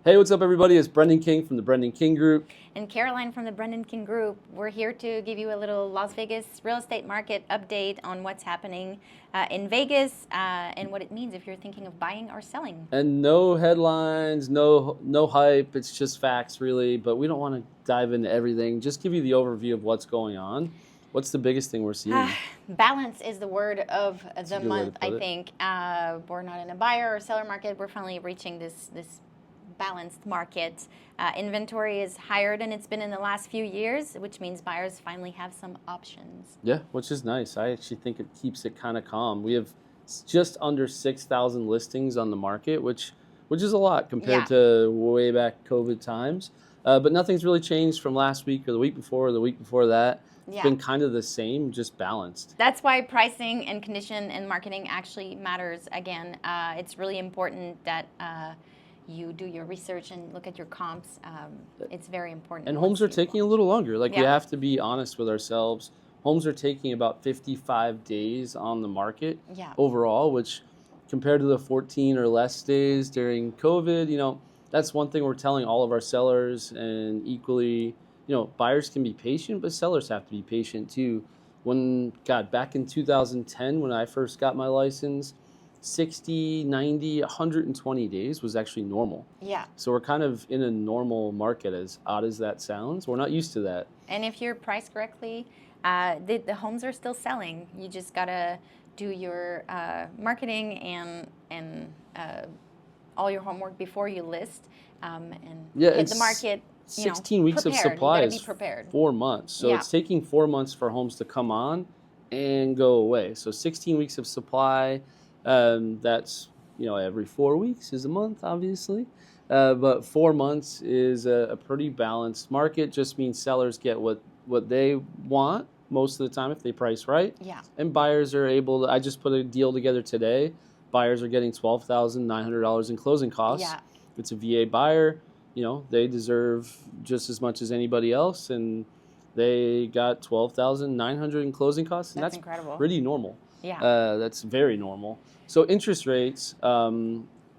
Hey, what's up, everybody? It's Brendan King from the Brendan King Group. And Caroline from the Brendan King Group. We're here to give you a little Las Vegas real estate market update on what's happening in Vegas and what it means if you're thinking of buying or selling. And no headlines, no hype. It's just facts, really. But we don't want to dive into everything. Just give you the overview of what's going on. What's the biggest thing we're seeing? Balance is the word of the month, I it. think. We're not in a buyer or seller market. We're finally reaching this balanced market. Inventory is higher than it's been in the last few years, which means buyers finally have some options. Yeah, which is nice. I actually think it keeps it kind of calm. We have just under 6,000 listings on the market, which is a lot compared to way back COVID times. But nothing's really changed from last week or the week before or the week before that. It's been kind of the same, just balanced. That's why pricing and condition and marketing actually matters. Again, it's really important that you do your research and look at your comps. It's very important. And homes are taking a little longer. We have to be honest with ourselves. Homes are taking about 55 days on the market overall, which compared to the 14 or less days during COVID, that's one thing we're telling all of our sellers. And equally, buyers can be patient, but sellers have to be patient too. Back in 2010, when I first got my license, 60, 90, 120 days was actually normal. Yeah. So we're kind of in a normal market, as odd as that sounds. We're not used to that. And if you're priced correctly, the homes are still selling. You just got to do your marketing and all your homework before you list and hit the market. 16 weeks of supply is 4 months. So it's taking 4 months for homes to come on and go away. So 16 weeks of supply. That's, every 4 weeks is a month, obviously. But 4 months is a pretty balanced market. Just means sellers get what they want most of the time if they price right. Yeah. And buyers are able to, I just put a deal together today. Buyers are getting $12,900 in closing costs. Yeah. If it's a VA buyer, they deserve just as much as anybody else. And they got $12,900 in closing costs. And that's incredible. Pretty normal. Yeah. That's very normal. So interest rates,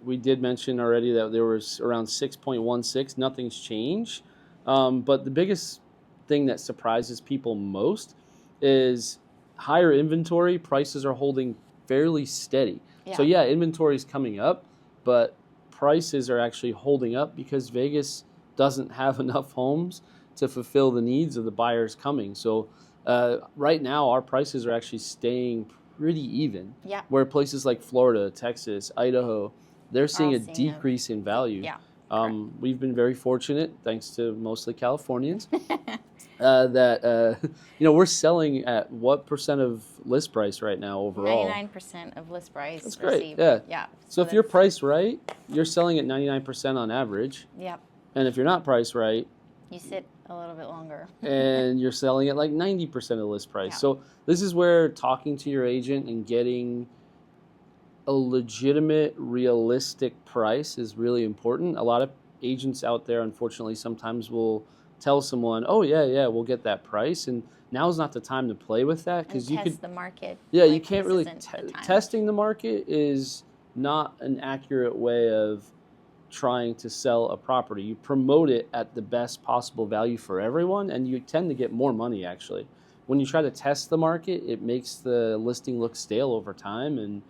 we did mention already that there was around 6.16. Nothing's changed. But the biggest thing that surprises people most is higher inventory. Prices are holding fairly steady. Yeah. So inventory is coming up, but prices are actually holding up because Vegas doesn't have enough homes to fulfill the needs of the buyers coming. So right now, our prices are actually staying pretty even. Yeah. Where places like Florida, Texas, Idaho, they're seeing a decrease in value. Yeah. We've been very fortunate, thanks to mostly Californians, that we're selling at what percent of list price right now overall? 99% of list price. That's great. Received. Yeah. Yeah. So if you're priced right, you're selling at 99% on average. Yep. And if you're not priced right, you sit a little bit longer. and you're selling at like 90% of list price. Yeah. So this is where talking to your agent and getting a legitimate, realistic price is really important. A lot of agents out there, unfortunately, sometimes will tell someone, "Oh yeah, we'll get that price," and now's not the time to play with that because you could the market. Yeah, you can't really testing the market is not an accurate way of trying to sell a property. You promote it at the best possible value for everyone, and you tend to get more money actually. When you try to test the market, it makes the listing look stale over time, and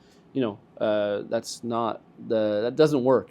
that doesn't work.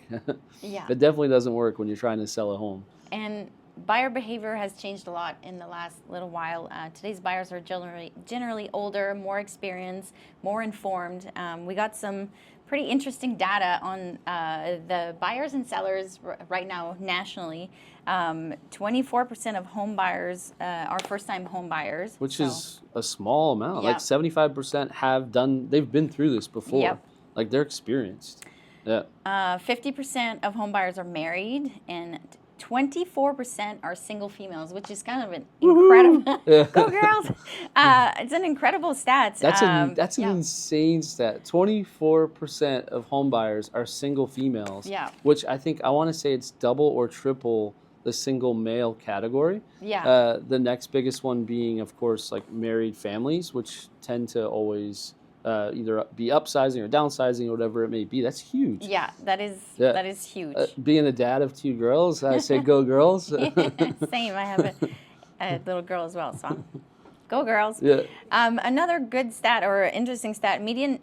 Yeah. It definitely doesn't work when you're trying to sell a home. And buyer behavior has changed a lot in the last little while. Today's buyers are generally older, more experienced, more informed. We got some pretty interesting data on the buyers and sellers right now nationally. 24% of home buyers are first-time home buyers. Which is a small amount. Like 75% they've been through this before. Yep. Like they're experienced. Yeah. 50% of home buyers are married, and 24% are single females, which is kind of an incredible. Go girls! It's an incredible stat. That's an insane stat. 24% of home buyers are single females. Yeah. Which I want to say it's double or triple the single male category. Yeah. The next biggest one being, of course, like married families, which tend to always either be upsizing or downsizing or whatever it may be. That's huge. Yeah, that is huge. Being a dad of 2 girls, I say go girls. Yeah, same. I have a little girl as well, so go girls. Yeah. Another good stat or interesting stat: median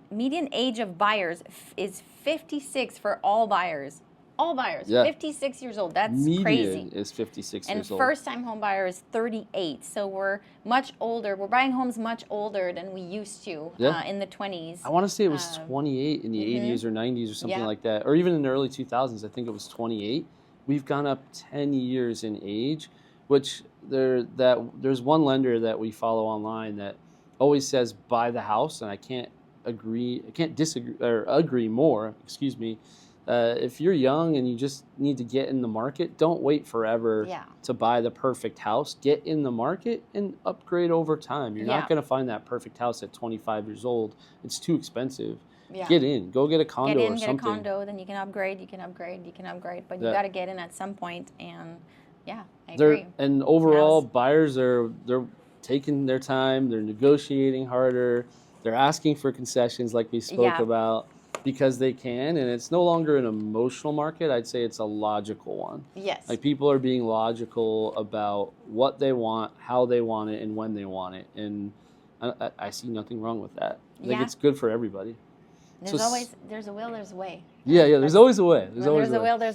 age of buyers is 56 for all buyers. All buyers, 56 years old. That's median crazy. Is 56 and years old. And first-time home buyer is 38. So we're much older. We're buying homes much older than we used to in the 20s. I want to say it was 28 in the 80s or 90s or something like that. Or even in the early 2000s, I think it was 28. We've gone up 10 years in age, which there's one lender that we follow online that always says buy the house, and I can't disagree or agree more, excuse me. If you're young and you just need to get in the market, don't wait forever to buy the perfect house. Get in the market and upgrade over time. You're not going to find that perfect house at 25 years old. It's too expensive. Yeah. Get in. Go get a condo or something. Get a condo, then you can upgrade, but you got to get in at some point, and I agree. And overall, buyers they're taking their time. They're negotiating harder. They're asking for concessions like we spoke about. Because they can, and it's no longer an emotional market. I'd say it's a logical one. Yes. Like people are being logical about what they want, how they want it, and when they want it, and I see nothing wrong with that. I think it's good for everybody. There's a will, there's a way. Yeah. There's always a way. There's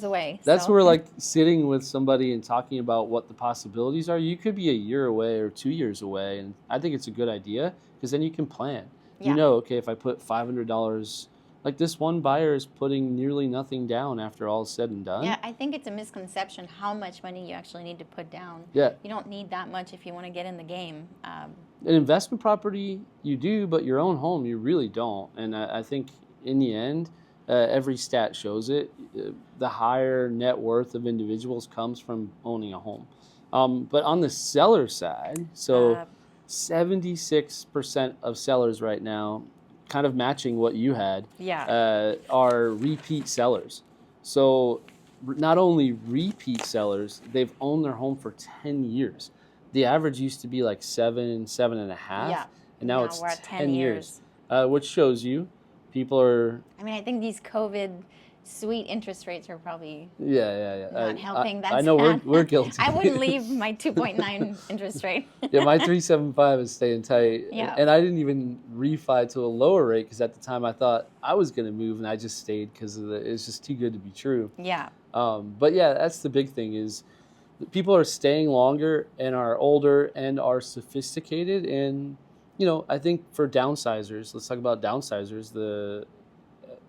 a way. That's where like sitting with somebody and talking about what the possibilities are. You could be a year away or 2 years away, and I think it's a good idea because then you can plan. Yeah. You know, okay, if I put $500. Like this one buyer is putting nearly nothing down after all is said and done. Yeah, I think it's a misconception how much money you actually need to put down. Yeah. You don't need that much if you want to get in the game. An investment property, you do, but your own home, you really don't. And I think in the end, every stat shows it. The higher net worth of individuals comes from owning a home. But on the seller side, so 76% of sellers right now, kind of matching what you had, are repeat sellers. So not only repeat sellers, they've owned their home for 10 years. The average used to be like 7.5, and now it's we're at 10 years. Which shows you people are... I mean, I think these COVID sweet interest rates are probably not helping. I know we're guilty. I wouldn't leave my 2.9 interest rate. Yeah, my 3.75 is staying tight. Yeah. And I didn't even refi to a lower rate because at the time I thought I was going to move, and I just stayed because it's just too good to be true. Yeah. But yeah, that's the big thing is people are staying longer and are older and are sophisticated. And, you know, I think for downsizers, let's talk about downsizers,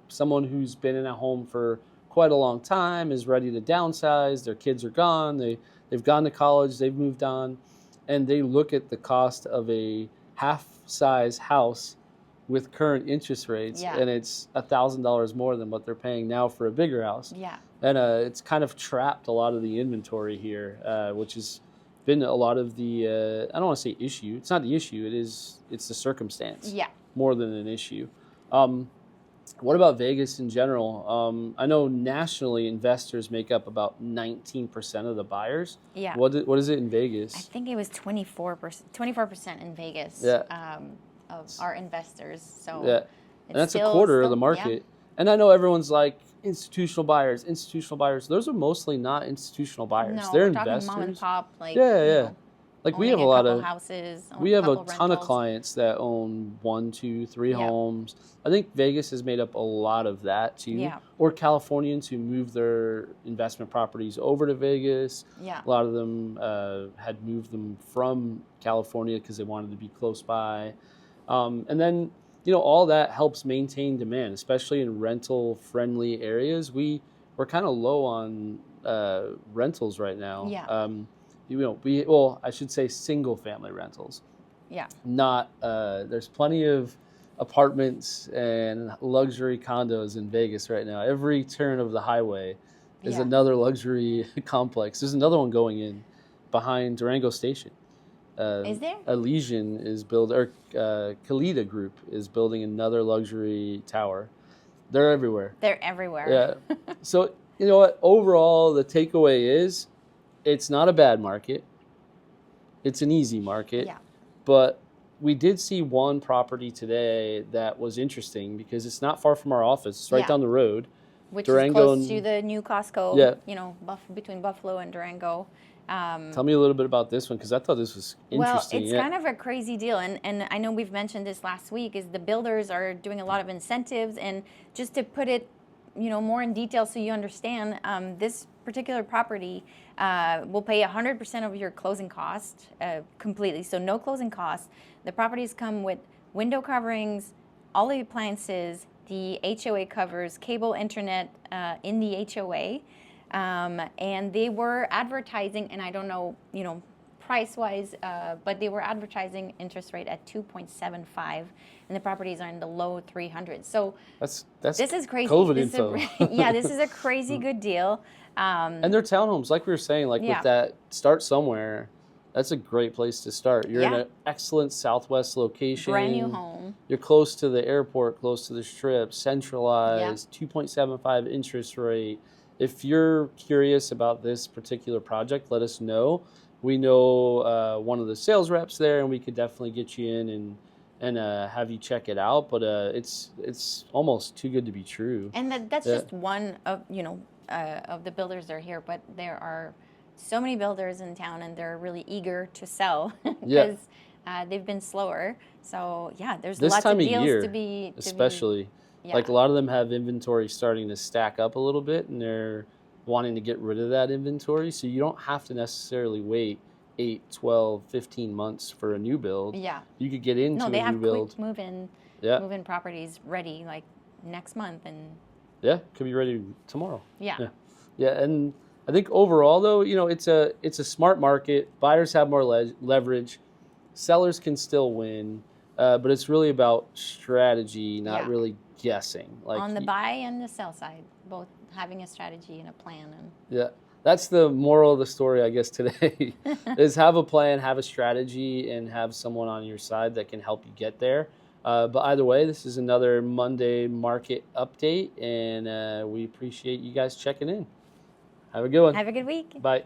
someone who's been in a home for quite a long time is ready to downsize. Their kids are gone. They've gone to college. They've moved on. And they look at the cost of a half-size house with current interest rates, and it's $1,000 more than what they're paying now for a bigger house. Yeah. And it's kind of trapped a lot of the inventory here, which has been a lot of the, I don't want to say issue. It's not the issue. It's the circumstance more than an issue. What about Vegas in general? I know nationally investors make up about 19% of the buyers. Yeah. What is it in Vegas? I think it was 24% in Vegas of our investors. So and that's a quarter of the market. Yeah. And I know everyone's like institutional buyers. Those are mostly not institutional buyers. No, they're we're investors. Talking mom and pop. Like, Like we have a lot of houses. We have a ton of clients that own 1, 2, 3 homes. I think Vegas has made up a lot of that too. Yeah. Or Californians who move their investment properties over to Vegas. Yeah. A lot of them had moved them from California because they wanted to be close by. And then, you know, all that helps maintain demand, especially in rental-friendly areas. We're kind of low on rentals right now. Yeah. You know, I should say single-family rentals. Yeah. Not there's plenty of apartments and luxury condos in Vegas right now. Every turn of the highway is another luxury complex. There's another one going in behind Durango Station. Is there? Elysian is Kalita Group is building another luxury tower. They're everywhere. Yeah. So, you know what? Overall, the takeaway is it's not a bad market. It's an easy market. Yeah. But we did see one property today that was interesting because it's not far from our office. It's right down the road. Which is close to the new Costco, between Buffalo and Durango. Tell me a little bit about this one, because I thought this was interesting. Well, it's kind of a crazy deal, and I know we've mentioned this last week, is the builders are doing a lot of incentives, and just to put it, more in detail so you understand, this particular property will pay 100% of your closing cost completely, so no closing costs. The properties come with window coverings, all the appliances, the HOA covers, cable, internet in the HOA, and they were advertising, and I don't know, price-wise, but they were advertising interest rate at 2.75, and the properties are in the low 300s. So this is crazy. COVID info. This is a crazy good deal. And they're townhomes, like we were saying, with that, start somewhere. That's a great place to start. You're in an excellent Southwest location. Brand new home. You're close to the airport, close to the Strip, centralized, 2.75 interest rate. If you're curious about this particular project, let us know. We know one of the sales reps there, and we could definitely get you in and have you check it out. But it's almost too good to be true. And that's just one of of the builders that are here, but there are so many builders in town, and they're really eager to sell because they've been slower. So there's this lots time of deals year, to be especially. Like a lot of them have inventory starting to stack up a little bit, and they're wanting to get rid of that inventory. So you don't have to necessarily wait 8, 12, 15 months for a new build. You could get into a new build. No, they have quick move-in properties ready like next month, and could be ready tomorrow. Yeah, and I think overall, though, it's a smart market. Buyers have more leverage. Sellers can still win, but it's really about strategy, not really guessing. On the buy and the sell side, both having a strategy and a plan. That's the moral of the story, I guess, today, is have a plan, have a strategy, and have someone on your side that can help you get there. But either way, this is another Monday market update, and we appreciate you guys checking in. Have a good one. Have a good week. Bye.